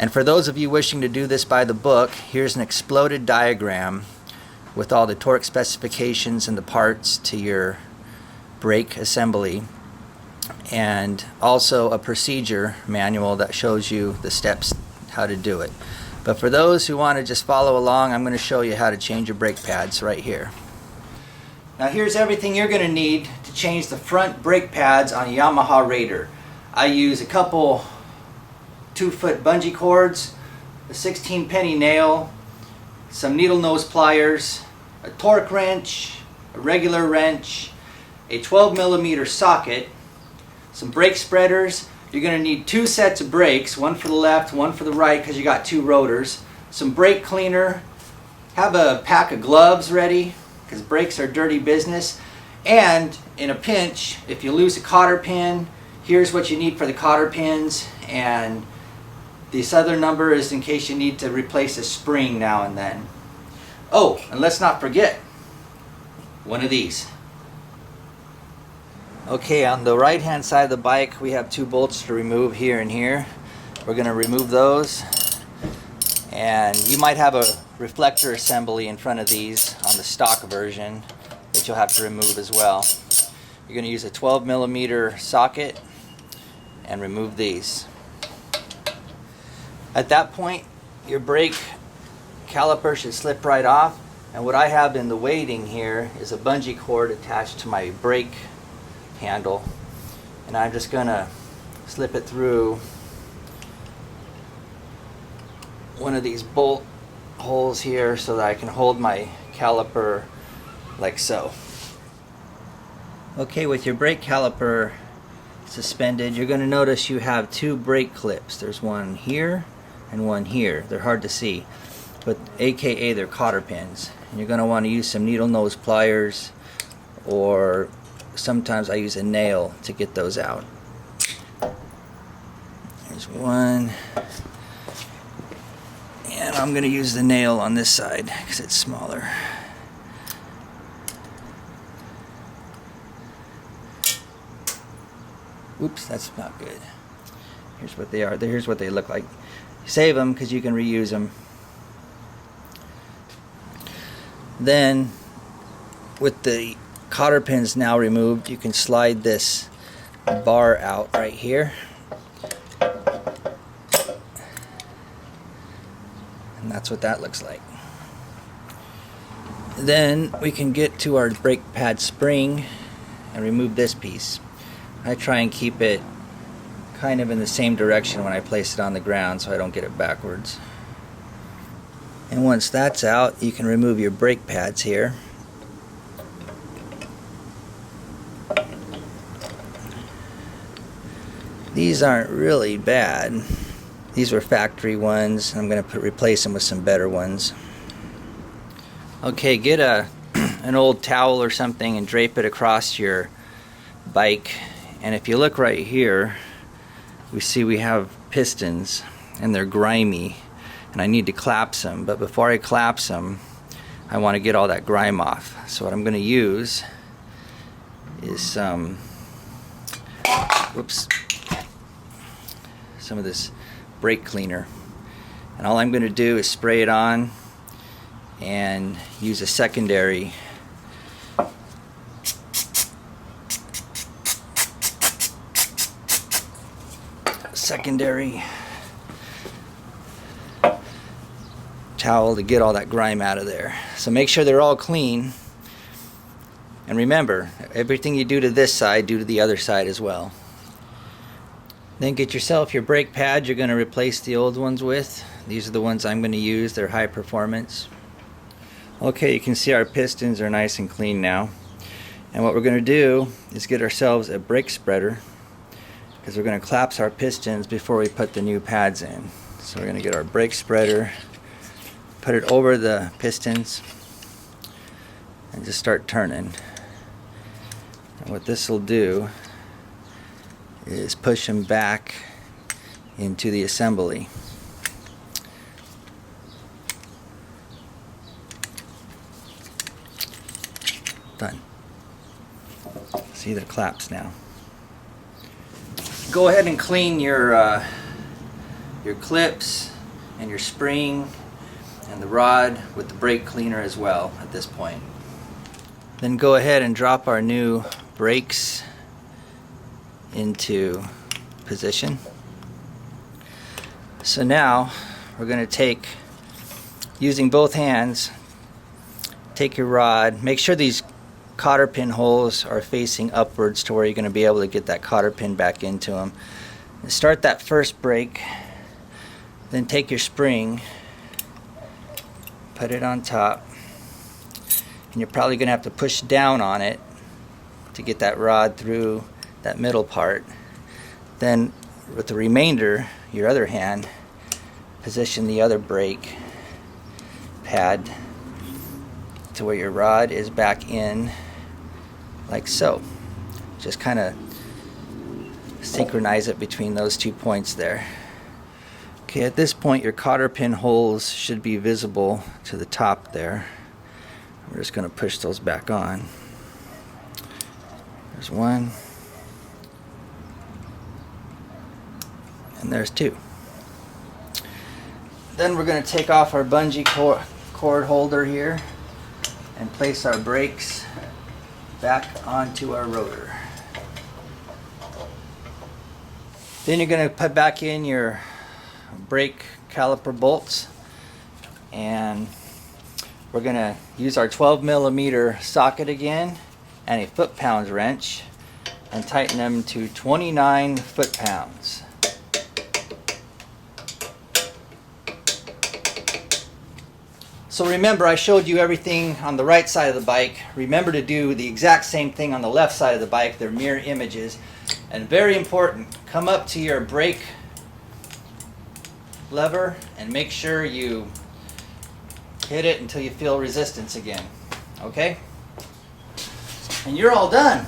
And for those of you wishing to do this by the book, here's an exploded diagram with all the torque specifications and the parts to your brake assembly, and also a procedure manual that shows you the steps how to do it. But for those who want to just follow along, I'm going to show you how to change your brake pads right here. Now here's everything you're going to need to change the front brake pads on a Yamaha Raider. I use a couple 2-foot bungee cords, a 16-penny nail, some needle nose pliers, a torque wrench, a regular wrench, a 12mm socket, some brake spreaders. You're going to need 2 sets of brakes, one for the left, one for the right, because you got 2 rotors, some brake cleaner, have a pack of gloves ready because brakes are dirty business, and in a pinch, if you lose a cotter pin, here's what you need for the cotter pins, and this other number is in case you need to replace a spring now and then. Oh, and let's not forget one of these. Okay, on the right hand side of the bike we have 2 bolts to remove here and here. We're going to remove those, and you might have a reflector assembly in front of these on the stock version that you'll have to remove as well. You're going to use a 12mm socket and remove these. At that point, your brake caliper should slip right off, and what I have in the weighting here is a bungee cord attached to my brake handle, and I'm just gonna slip it through one of these bolt holes here so that I can hold my caliper like so. Okay, with your brake caliper suspended, you're going to notice you have 2 brake clips. There's one here and one here. They're hard to see, but aka they're cotter pins, and you're going to want to use some needle nose pliers, or sometimes I use a nail to get those out. There's one, and I'm going to use the nail on this side because it's smaller. Oops, that's not good. Here's what they are. Here's what they look like. Save them because you can reuse them. Then, with the cotter pins now removed, you can slide this bar out right here, and that's what that looks like. Then we can get to our brake pad spring and remove this piece. I try and keep it kind of in the same direction when I place it on the ground so I don't get it backwards. And once that's out, you can remove your brake pads here. These aren't really bad. These were factory ones. I'm going to replace them with some better ones. Okay, get an old towel or something and drape it across your bike. And if you look right here, we see we have pistons, and they're grimy, and I need to collapse them. But before I collapse them, I want to get all that grime off. So what I'm going to use is some of this brake cleaner, and all I'm going to do is spray it on and use a secondary towel to get all that grime out of there. So make sure they're all clean, and remember, everything you do to this side, do to the other side as well. Then get yourself your brake pad you're going to replace the old ones with. These are the ones I'm going to use. They're high performance. Okay, you can see our pistons are nice and clean now, and what we're going to do is get ourselves a brake spreader, because we're going to collapse our pistons before we put the new pads in. So we're going to get our brake spreader, put it over the pistons, and just start turning. And what this will do is push them back into the assembly. Done. See, they're collapsed now. Go ahead and clean your clips and your spring and the rod with the brake cleaner as well at this point. Then go ahead and drop our new brakes into position. So now we're going to take, using both hands, take your rod, make sure these cotter pin holes are facing upwards to where you're going to be able to get that cotter pin back into them. And start that first brake, then take your spring, put it on top, and you're probably going to have to push down on it to get that rod through that middle part. Then with the remainder, your other hand, position the other brake pad to where your rod is back in, like so. Just kind of synchronize it between those 2 points there. Okay, at this point your cotter pin holes should be visible to the top there. We're just going to push those back on. There's one, and there's two. Then we're going to take off our bungee cord holder here and place our brakes back onto our rotor. Then you're going to put back in your brake caliper bolts, and we're going to use our 12mm socket again and a foot-pounds wrench and tighten them to 29 foot-pounds. So remember, I showed you everything on the right side of the bike. Remember to do the exact same thing on the left side of the bike. They're mirror images. And very important, come up to your brake lever and make sure you hit it until you feel resistance again. Okay? And you're all done.